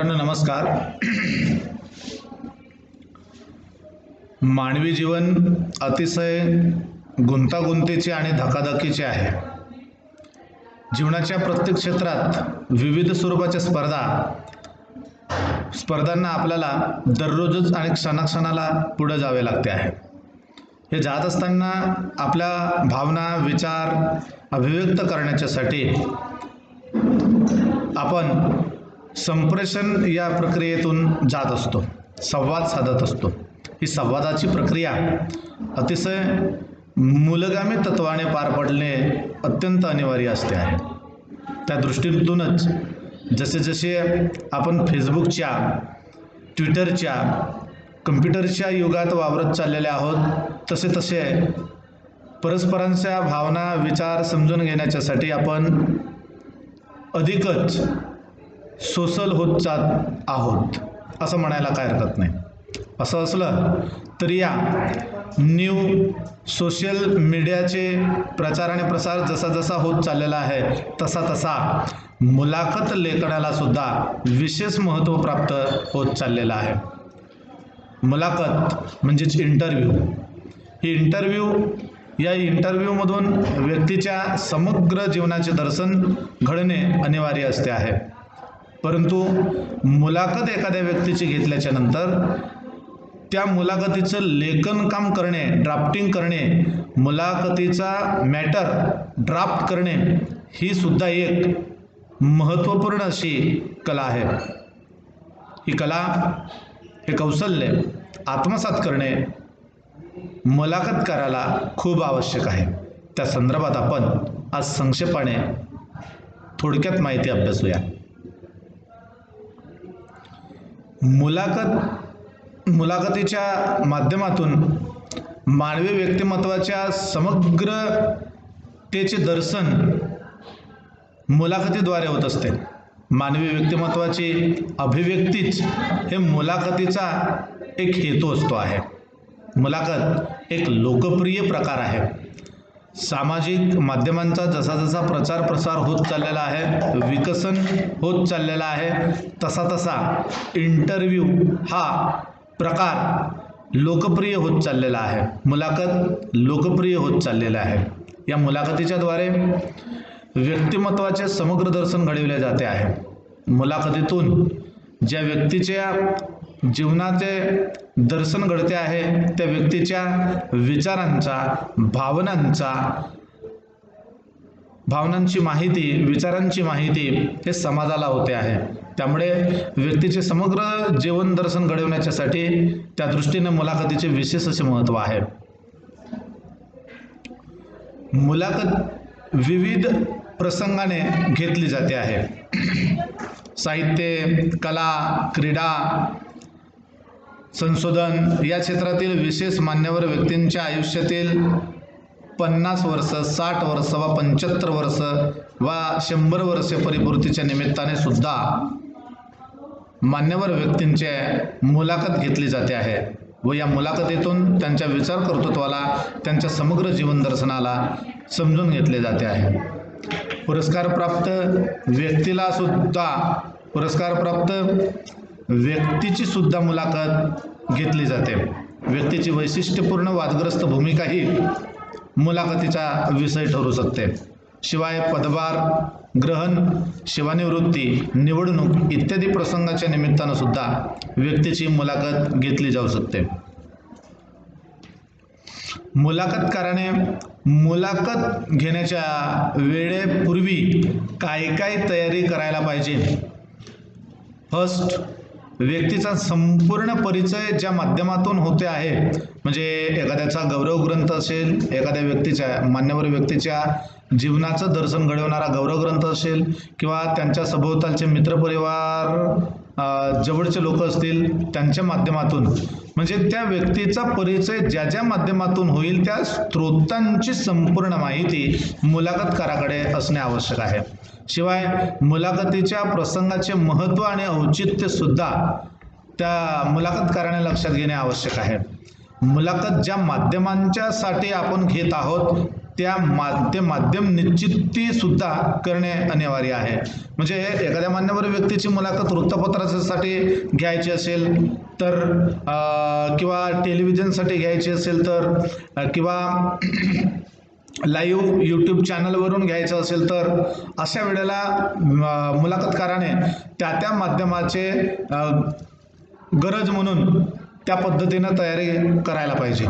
नमस्कार. मानवी जीवन अतिशय गुंतागुंतीचे आणि धकाधकीचे आहे. जीवनाच्या प्रत्येक क्षेत्रात विविध स्वरूपाच्या स्पर्धांना आपल्याला दररोजच आणि क्षणाक्षणाला पुढे जावे लागते आहे. हे जात असताना आपल्या भावना विचार अभिव्यक्त करण्यासाठी आपण संप्रेषण या प्रक्रियेतून जात असतो, संवाद साधत असतो. ही संवादाची प्रक्रिया अतिशय मूलगामी तत्वाने पार पडणे अत्यंत अनिवार्य असते आहे. त्या दृष्टीतूनच जसे आपण फेसबुकच्या, ट्विटरच्या, कम्प्युटरच्या युगात वावरत चाललेले आहोत, तसे परस्परांच्या भावना विचार समजून घेण्यासाठी आपण अधिकच सोशल होत जात आहोत असं म्हणायला काय हरकत नाही. असं असलं तरी या न्यू सोशल मीडियाचे प्रचार आणि प्रसार जसा होत चाललेला आहे तसा मुलाखत लेखनाला सुद्धा विशेष महत्त्व प्राप्त होत चाललेलं आहे. मुलाखत म्हणजेच इंटरव्ह्यू. या इंटरव्ह्यूमधून व्यक्तीच्या समग्र जीवनाचे दर्शन घडणे अनिवार्य असते आहे. परंतु मुलाखत एखाद्या व्यक्तीची घेतल्याच्या नंतर त्या मुलाखतीचं लेखन काम करणे, ड्राफ्टिंग करणे, मुलाखतीचा मॅटर ड्राफ्ट करणे ही सुद्धा एक महत्त्वपूर्ण अशी कला आहे. ही कला, हे कौशल्य आत्मसात करणे मुलाखतकाराला खूप आवश्यक आहे. त्या संदर्भात आपण आज संक्षेपाने थोडक्यात माहिती अभ्यासूया. मुलाखतीच्या माध्यमातून मानवी व्यक्तिमत्वाच्या समग्रतेचे दर्शन मुलाखतीद्वारे होत असते. मानवी व्यक्तिमत्वाची अभिव्यक्तीच हे मुलाखतीचा एक हेतू असतो आहे. मुलाखत एक लोकप्रिय प्रकार आहे. सामाजिक माध्यमांचा जसा प्रचार प्रसार होत चाललेला आहे, विकसन होत चाललेला आहे, तसा इंटरव्ह्यू हा प्रकार लोकप्रिय होत चाललेला आहे. मुलाखत लोकप्रिय होत चाललेला आहे. या मुलाखतीच्या द्वारे व्यक्तिमत्वाचे समग्र दर्शन घडविले जाते आहे. मुलाखतीतून ज्या व्यक्तीच्या जीवनाचे दर्शन घडते आहे त्या व्यक्तीच्या विचारांचा, भावनांची माहिती, विचारांची माहिती हे समाजाला होते आहे. त्यामुळे व्यक्तीचे समग्र जीवन दर्शन घडवण्यासाठी त्या दृष्टीने मुलाखतीचे विशेष असे महत्त्व आहे. मुलाखत विविध प्रसंगाने घेतली जाते आहे. साहित्य, कला, क्रीडा, संशोधन या क्षेत्रातील विशेष मान्यवर व्यक्तींच्या आयुष्यातील 50 वर्ष, 60 वर्ष व 75 वर्ष व 100 वर्षे परिपूर्तीच्या निमित्ताने सुद्धा मान्यवर व्यक्तींचे मुलाखत घेतली जाते आहे व या मुलाखतीतून त्यांच्या विचार कर्तृत्वाला, त्यांच्या समग्र जीवन दर्शनाला समजून घेतले जाते आहे. पुरस्कारप्राप्त व्यक्तीची सुद्धा मुलाखत घेतली जाते. व्यक्तीची वैशिष्ट्यपूर्ण वादग्रस्त भूमिका ही मुलाखतीचा विषय ठरू शकते. शिवाय पदभार ग्रहण, सेवानिवृत्ती, निवडणूक इत्यादी प्रसंगाच्या निमित्तानं सुद्धा व्यक्तीची मुलाखत घेतली जाऊ शकते. मुलाखतकाराने मुलाखत घेण्याच्या वेळेपूर्वी काय तयारी करायला पाहिजे. फर्स्ट, व्यक्तीचा संपूर्ण परिचय ज्या माध्यमातून होते आहे, म्हणजे एखाद्याचा गौरव ग्रंथ असेल, एखाद्या व्यक्तीच्या, मान्यवर व्यक्तीच्या जीवनाचं दर्शन घडवणारा गौरव ग्रंथ असेल किंवा त्यांच्या सभोवतालचे मित्रपरिवार, जवळचे लोक असतील त्यांच्या माध्यमातून, म्हणजे त्या व्यक्तीचा परिचय ज्या माध्यमातून होईल त्या स्रोतांची संपूर्ण माहिती मुलाखतकाराकडे असणे आवश्यक आहे. शिवाय मुलाखतीच्या प्रसंगाचे महत्त्व आणि औचित्य सुद्धा त्या मुलाखतकाराने लक्षात घेणे आवश्यक आहे. मुलाखत ज्या माध्यमांच्यासाठी आपण घेत आहोत ते माध्यम निश्चिती सुद्धा करणे अनिवार्य आहे. म्हणजे एखाद्या मान्यवर व्यक्तीची मुलाखत वृत्तपत्रासाठी घ्यायची असेल तर किंवा टेलिव्हिजनसाठी घ्यायची असेल तर किंवा लाईव्ह यूट्यूब चॅनलवरून घ्यायचं असेल तर अशा वेळेला मुलाखतकाराने त्या माध्यमाचे गरज म्हणून त्या पद्धतीनं तयारी करायला पाहिजे.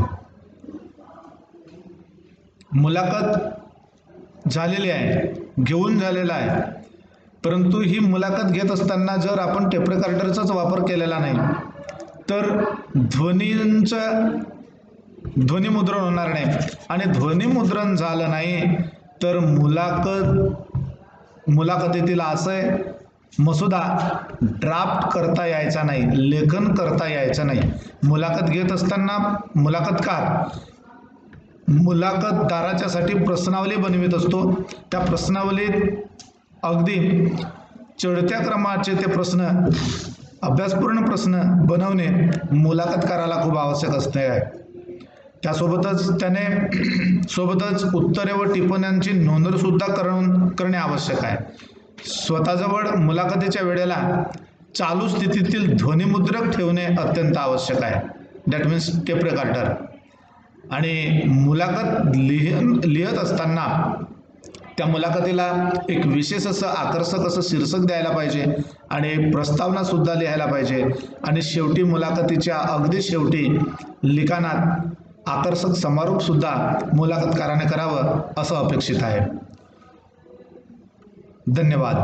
मुलाखत झालेली आहे, घेऊन झालेला आहे, परंतु ही मुलाखत घेत असताना जर आपण टेप रेकॉर्डरचाच वापर केलेला नाही तर ध्वनिमुद्रण होणार नाही. आणि ध्वनिमुद्रण झालं नाही तर मुलाखतीतील असं मसुदा ड्राफ्ट करता यायचा नाही, लेखन करता यायचं नाही. मुलाखत घेत असताना मुलाखतदाराच्यासाठी प्रश्नावली बनवित असतो. त्या प्रश्नावलीत अगदी चढत्या क्रमाचे ते प्रश्न, अभ्यासपूर्ण प्रश्न बनवणे मुलाखतकाराला खूप आवश्यक असते आहे. सोबतच उत्तरे व टिप्पण्यांची नोंद सुद्धा करणे आवश्यक आहे. स्वतःजवळ मुलाखतीच्या वेळेला चालू स्थितीतील ध्वनिमुद्रक ठेवणे अत्यंत आवश्यक आहे, दॅट मीन्स टेप रेकॉर्डर. आणि मुलाखत लिहित असताना त्या मुलाखतीला एक विशेष असं आकर्षक असं शीर्षक द्यायला पाहिजे आणि प्रस्तावना सुद्धा लिहायला पाहिजे. आणि शेवटी मुलाखतीच्या अगदी शेवटी लिखाणात आकर्षक समारोप सुद्धा मुलाखतकाराने करावं असं अपेक्षित आहे. धन्यवाद.